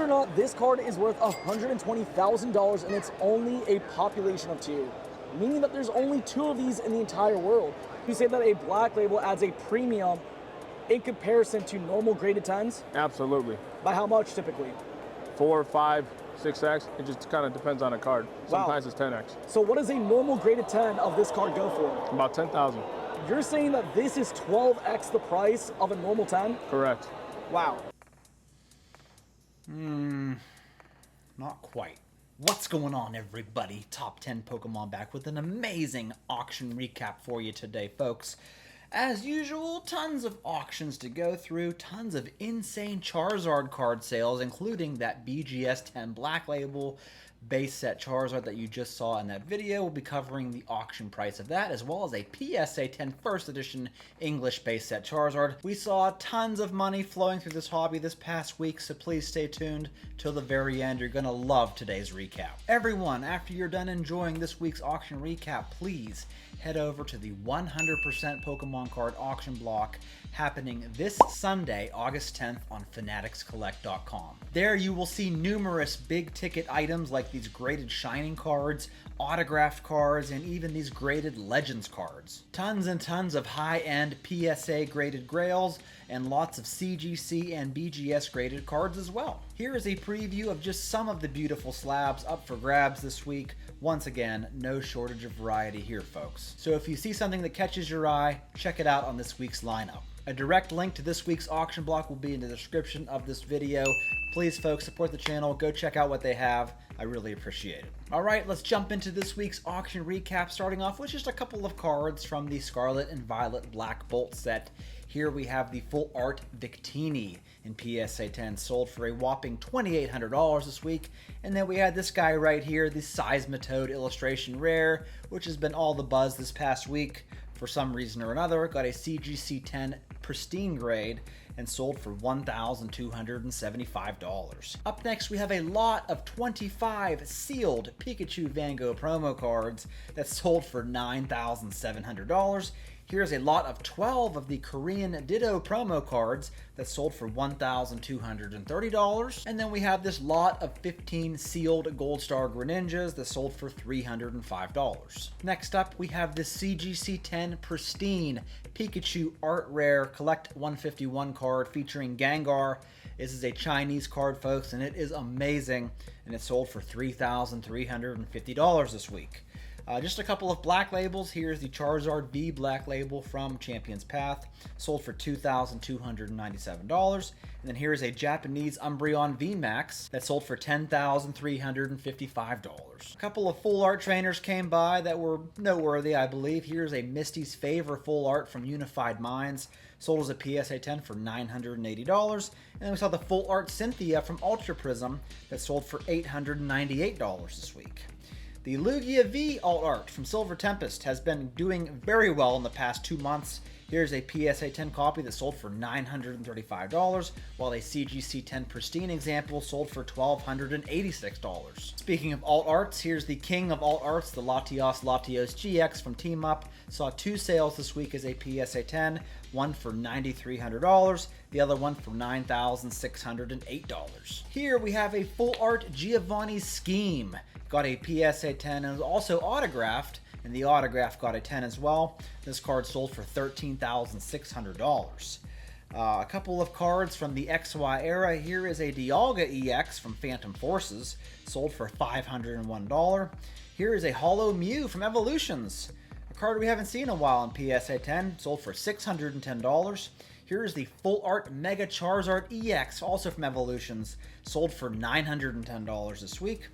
or not, this card is worth $120,000 and it's only a population of 2, meaning that there's only 2 of these in the entire world. You say that a black label adds a premium in comparison to normal graded 10s? Absolutely. By how much typically? 4, 5, 6x. It just kind of depends on the card. Sometimes Wow. it's 10x. So what does a normal graded 10 of this card go for? About 10,000. You're saying that this is 12x the price of a normal 10? Correct. Wow. Not quite. What's going on, everybody? Top 10 Pokemon back with an amazing auction recap for you today, folks. As usual, tons of auctions to go through, tons of insane Charizard card sales, including that BGS 10 Black Label base set Charizard that you just saw in that video. We'll be covering the auction price of that, as well as a PSA 10 First Edition English base set Charizard. We saw tons of money flowing through this hobby this past week, so please stay tuned till the very end. You're gonna love today's recap. Everyone, after you're done enjoying this week's auction recap, please head over to the 100% Pokemon card auction block happening this Sunday, August 10th on fanaticscollect.com. There you will see numerous big ticket items like these graded Shining cards, autographed cards, and even these graded Legends cards. Tons and tons of high-end PSA graded Grails, and lots of CGC and BGS graded cards as well. Here is a preview of just some of the beautiful slabs up for grabs this week. Once again, no shortage of variety here, folks. So if you see something that catches your eye, check it out on this week's lineup. A direct link to this week's auction block will be in the description of this video. Please, folks, support the channel. Go check out what they have. I really appreciate it. All right, let's jump into this week's auction recap, starting off with just a couple of cards from the Scarlet and Violet Black Bolt set. Here we have the Full Art Victini in PSA 10, sold for a whopping $2,800 this week. And then we had this guy right here, the Seismitoad Illustration Rare, which has been all the buzz this past week. For some reason or another, got a CGC 10 pristine grade and sold for $1,275. Up next, we have a lot of 25 sealed Pikachu Van Gogh promo cards that sold for $9,700. Here's a lot of 12 of the Korean Ditto promo cards that sold for $1,230. And then we have this lot of 15 sealed Gold Star Greninjas that sold for $305. Next up, we have the CGC 10 Pristine Pikachu Art Rare Collect 151 card featuring Gengar. This is a Chinese card, folks, and it is amazing, and it sold for $3,350 this week. Just a couple of black labels. Here's the Charizard V Black Label from Champion's Path, sold for $2,297. And then here's a Japanese Umbreon V Max that sold for $10,355. A couple of full art trainers came by that were noteworthy, I believe. Here's a Misty's Favor full art from Unified Minds, sold as a PSA 10 for $980. And then we saw the full art Cynthia from Ultra Prism that sold for $898 this week. The Lugia V alt art from Silver Tempest has been doing very well in the past 2 months. Here's a PSA 10 copy that sold for $935, while a CGC 10 pristine example sold for $1,286. Speaking of alt arts, here's the king of alt arts, the Latios GX from Team Up. Saw 2 sales this week as a PSA 10, one for $9,300, the other one for $9,608. Here we have a full art Giovanni Scheme. Got a PSA 10 and was also autographed, and the autograph got a 10 as well. This card sold for $13,600. A couple of cards from the XY era. Here is a Dialga EX from Phantom Forces, sold for $501. Here is a Hollow Mew from Evolutions, a card we haven't seen in a while in PSA 10, sold for $610. Here is the Full Art Mega Charizard EX, also from Evolutions, sold for $910 this week.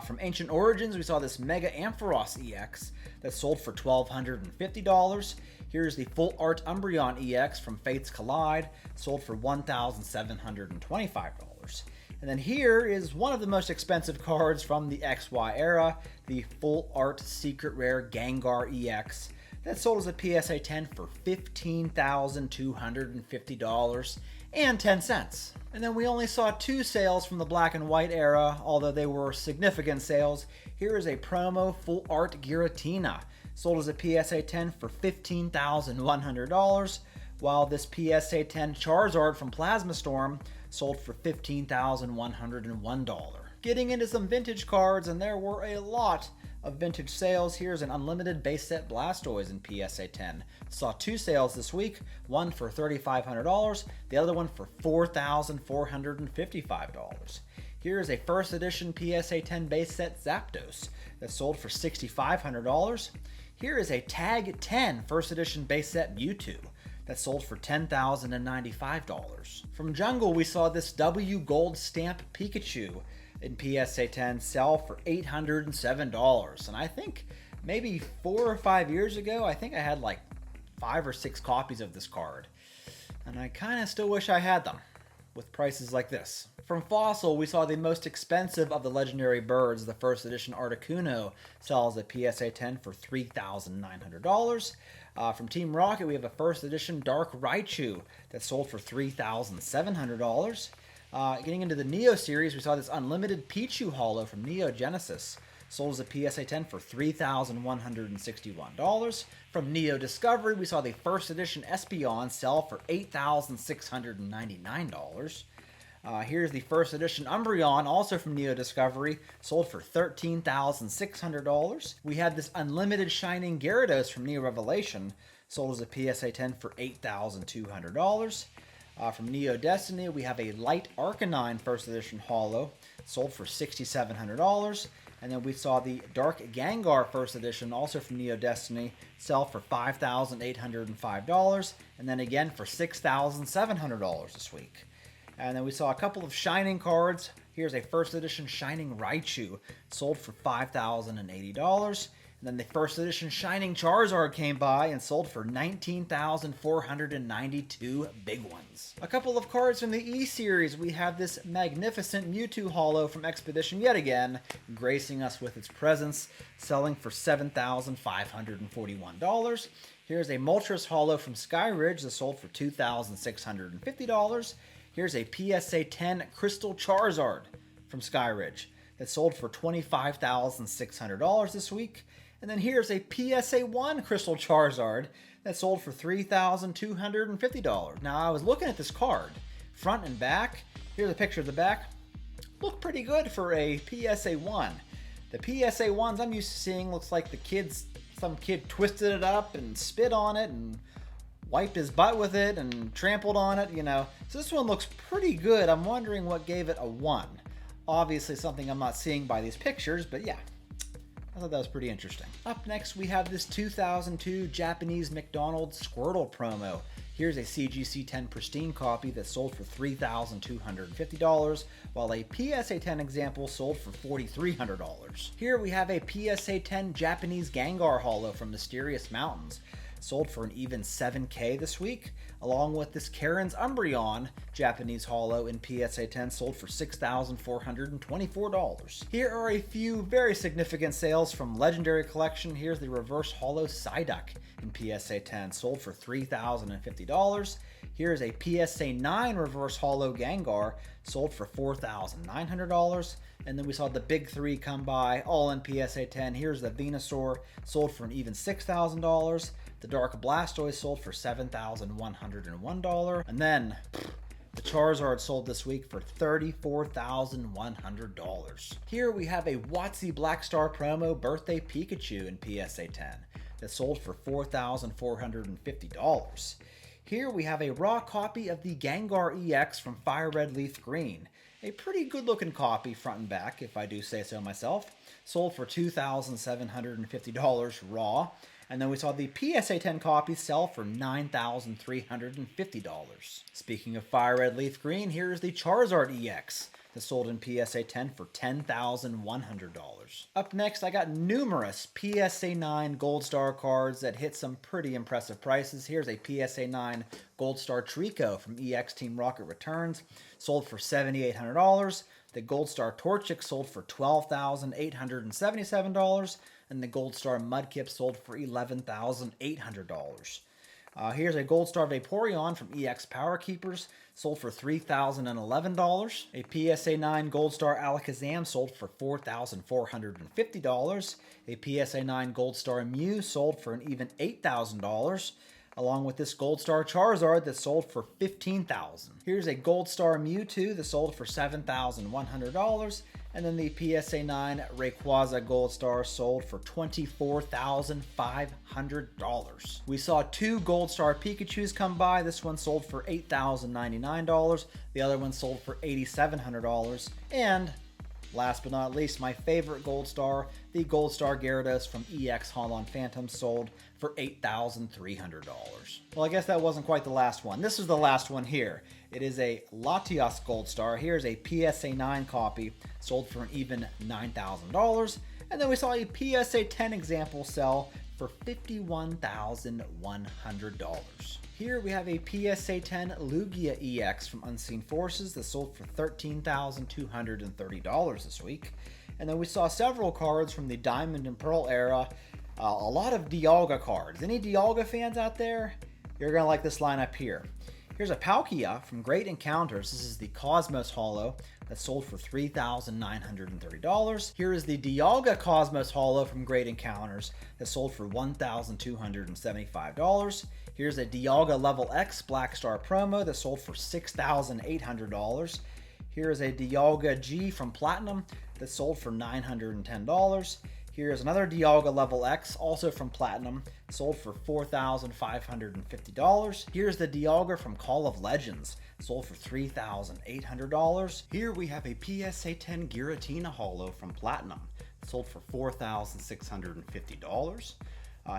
From Ancient Origins, we saw this Mega Ampharos EX that sold for $1,250. Here's the Full Art Umbreon EX from Fates Collide, sold for $1,725. And then here is one of the most expensive cards from the XY era, the Full Art Secret Rare Gengar EX that sold as a PSA 10 for $15,250.10. And then we only saw 2 sales from the black and white era, although they were significant sales. Here is a promo Full Art Giratina, sold as a PSA 10 for $15,100, while this PSA 10 Charizard from Plasma Storm sold for $15,101. Getting into some vintage cards, and there were a lot of vintage sales. Here's an unlimited base set Blastoise in PSA 10. Saw two sales this week, one for $3,500, the other one for $4,455. Here's a first edition PSA 10 base set Zapdos that sold for $6,500. Here is a Tag 10 first edition base set Mewtwo that sold for $10,095. From Jungle, we saw this W Gold Stamp Pikachu in PSA 10 sell for $807. And I think maybe 4 or 5 years ago, I think I had like 5 or 6 copies of this card. And I kind of still wish I had them with prices like this. From Fossil, we saw the most expensive of the legendary birds, the first edition Articuno, sells at PSA 10 for $3,900. From Team Rocket, we have a first edition Dark Raichu that sold for $3,700. Getting into the Neo series, we saw this unlimited Pichu Holo from Neo Genesis. Sold as a PSA 10 for $3,161. From Neo Discovery, we saw the first edition Espeon sell for $8,699. Here's the first edition Umbreon, also from Neo Discovery, sold for $13,600. We had this unlimited Shining Gyarados from Neo Revelation, sold as a PSA 10 for $8,200. From Neo Destiny, we have a Light Arcanine first edition Holo, sold for $6,700. And then we saw the Dark Gengar first edition, also from Neo Destiny, sell for $5,805. And then again for $6,700 this week. And then we saw a couple of Shining cards. Here's a first edition Shining Raichu, sold for $5,080. And then the first edition Shining Charizard came by and sold for $19,492 big ones. A couple of cards from the E-Series. We have this magnificent Mewtwo Holo from Expedition yet again, gracing us with its presence, selling for $7,541. Here's a Moltres Holo from Skyridge that sold for $2,650. Here's a PSA 10 Crystal Charizard from Skyridge that sold for $25,600 this week. And then here's a PSA 1 Crystal Charizard that sold for $3,250. Now, I was looking at this card, front and back. Here's a picture of the back. Look pretty good for a PSA 1. The PSA 1s I'm used to seeing looks like some kid twisted it up and spit on it and wiped his butt with it and trampled on it, you know. So this one looks pretty good. I'm wondering what gave it a 1. Obviously something I'm not seeing by these pictures, but yeah. I thought that was pretty interesting. Up next, we have this 2002 Japanese McDonald's Squirtle promo. Here's a CGC 10 pristine copy that sold for $3,250, while a PSA 10 example sold for $4,300. Here we have a PSA 10 Japanese Gengar Holo from Mysterious Mountains. Sold for an even $7,000 this week, along with this Karen's Umbreon Japanese Holo in PSA 10 sold for $6,424. Here are a few very significant sales from Legendary Collection. Here's the Reverse Holo Psyduck in PSA 10, sold for $3,050. Here's a PSA 9 Reverse Holo Gengar, sold for $4,900. And then we saw the big three come by, all in PSA 10. Here's the Venusaur, sold for an even $6,000. The Dark Blastoise sold for $7,101. And then the Charizard sold this week for $34,100. Here we have a WotC Black Star promo Birthday Pikachu in PSA 10 that sold for $4,450. Here we have a raw copy of the Gengar EX from Fire Red Leaf Green. A pretty good looking copy front and back, if I do say so myself. Sold for $2,750 raw. And then we saw the PSA 10 copy sell for $9,350. Speaking of Fire Red Leaf Green, here is the Charizard EX that sold in PSA 10 for $10,100. Up next, I got numerous PSA 9 Gold Star cards that hit some pretty impressive prices. Here's a PSA 9 Gold Star Trico from EX Team Rocket Returns, sold for $7,800. The Gold Star Torchic sold for $12,877. And the Gold Star Mudkip sold for $11,800. Here's a Gold Star Vaporeon from EX Power Keepers, sold for $3,011. A PSA 9 Gold Star Alakazam sold for $4,450. A PSA 9 Gold Star Mew sold for an even $8,000. along with this Gold Star Charizard that sold for $15,000. Here's a Gold Star Mewtwo that sold for $7,100, and then the PSA 9 Rayquaza Gold Star sold for $24,500. We saw two Gold Star Pikachus come by. This one sold for $8,099. The other one sold for $8,700. And last but not least, my favorite Gold Star, the Gold Star Gyarados from EX Holon Phantom, sold for $8,300. Well, I guess that wasn't quite the last one. This is the last one here. It is a Latias Gold Star. Here's a PSA 9 copy, sold for an even $9,000. And then we saw a PSA 10 example sell for $51,100. Here we have a PSA 10 Lugia EX from Unseen Forces that sold for $13,230 this week. And then we saw several cards from the Diamond and Pearl era. A lot of Dialga cards. Any Dialga fans out there? You're going to like this lineup here. Here's a Palkia from Great Encounters. This is the Cosmos Holo that sold for $3,930. Here is the Dialga Cosmos Holo from Great Encounters that sold for $1,275. Here's a Dialga Level X Black Star promo that sold for $6,800. Here is a Dialga G from Platinum that sold for $910. Here's another Dialga Level X, also from Platinum, sold for $4,550. Here's the Dialga from Call of Legends, sold for $3,800. Here we have a PSA 10 Giratina Holo from Platinum, sold for $4,650.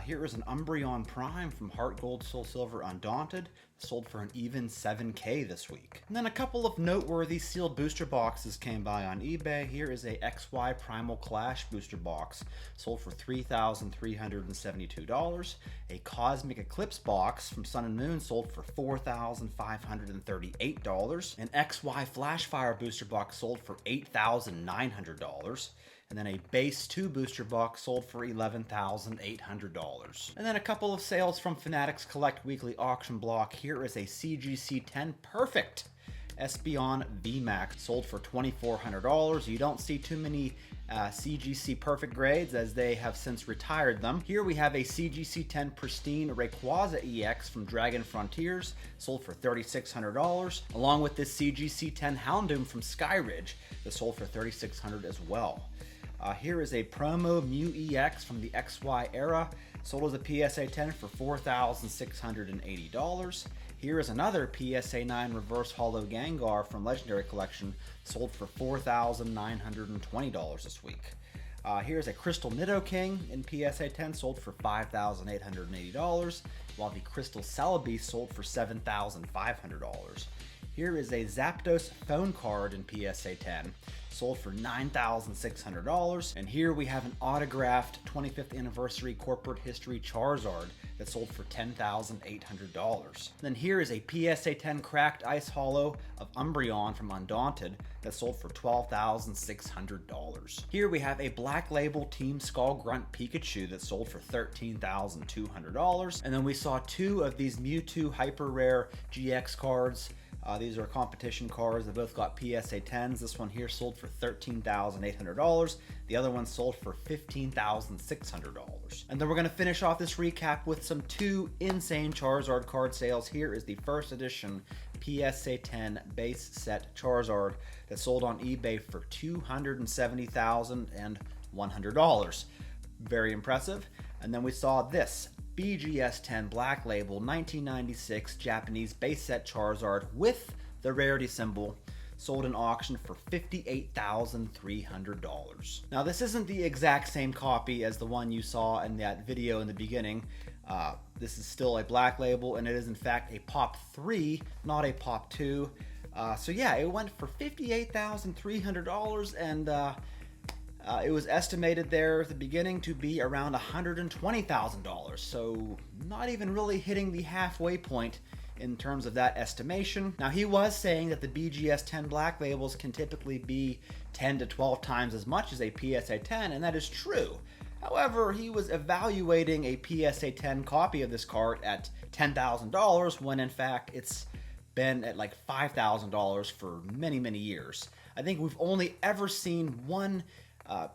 Here is an Umbreon Prime from Heart Gold Soul Silver Undaunted, sold for an even $7K this week. And then a couple of noteworthy sealed booster boxes came by on eBay. Here is a XY Primal Clash booster box, sold for $3,372. A Cosmic Eclipse box from Sun and Moon sold for $4,538. An XY Flashfire booster box sold for $8,900. And then a base 2 booster box sold for $11,800. And then a couple of sales from Fanatics Collect Weekly Auction Block. Here is a CGC 10 Perfect Espeon VMAX, sold for $2,400. You don't see too many CGC Perfect grades, as they have since retired them. Here we have a CGC 10 Pristine Rayquaza EX from Dragon Frontiers, sold for $3,600, along with this CGC 10 Houndoom from Skyridge that sold for $3,600 as well. Here is a promo Mew EX from the XY era, sold as a PSA 10 for $4,680. Here is another PSA 9 Reverse Holo Gengar from Legendary Collection, sold for $4,920 this week. Here's a Crystal Nidoking in PSA 10, sold for $5,880, while the Crystal Celebi sold for $7,500. Here is a Zapdos phone card in PSA 10, sold for $9,600. And here we have an autographed 25th anniversary corporate history Charizard that sold for $10,800. Then here is a PSA 10 cracked ice holo of Umbreon from Undaunted that sold for $12,600. Here we have a black label Team Skull Grunt Pikachu that sold for $13,200. And then we saw two of these Mewtwo hyper rare GX cards. These are competition cards. They both got PSA 10s. This one here sold for $13,800. The other one sold for $15,600. And then we're going to finish off this recap with some two insane Charizard card sales. Here is the first edition PSA 10 base set Charizard that sold on eBay for $270,100. Very impressive. And then we saw this BGS 10 Black Label 1996 Japanese base set Charizard with the rarity symbol, sold in auction for $58,300. Now this isn't the exact same copy as the one you saw in that video in the beginning. This is still a Black Label, and it is in fact a Pop 3, not a Pop 2. So yeah, it went for $58,300, and it was estimated there at the beginning to be around $120,000, so not even really hitting the halfway point in terms of that estimation. Now, he was saying that the BGS 10 Black Labels can typically be 10 to 12 times as much as a PSA 10, and that is true. However, he was evaluating a PSA 10 copy of this card at $10,000 when in fact it's been at like $5,000 for many, many years. I think we've only ever seen one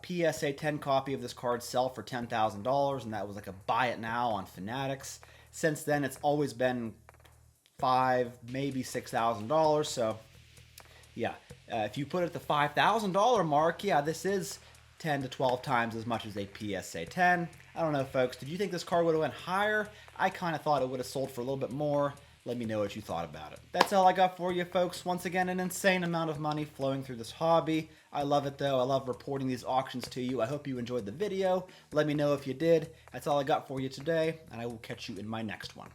PSA 10 copy of this card sell for $10,000, and that was like a buy it now on Fanatics. Since then, it's always been $5,000, maybe $6,000. So yeah, if you put it at the $5,000 mark, yeah, this is 10 to 12 times as much as a PSA 10. I don't know, folks. Did you think this card would have went higher? I kind of thought it would have sold for a little bit more. Let me know what you thought about it. That's all I got for you, folks. Once again, an insane amount of money flowing through this hobby. I love it, though. I love reporting these auctions to you. I hope you enjoyed the video. Let me know if you did. That's all I got for you today, and I will catch you in my next one.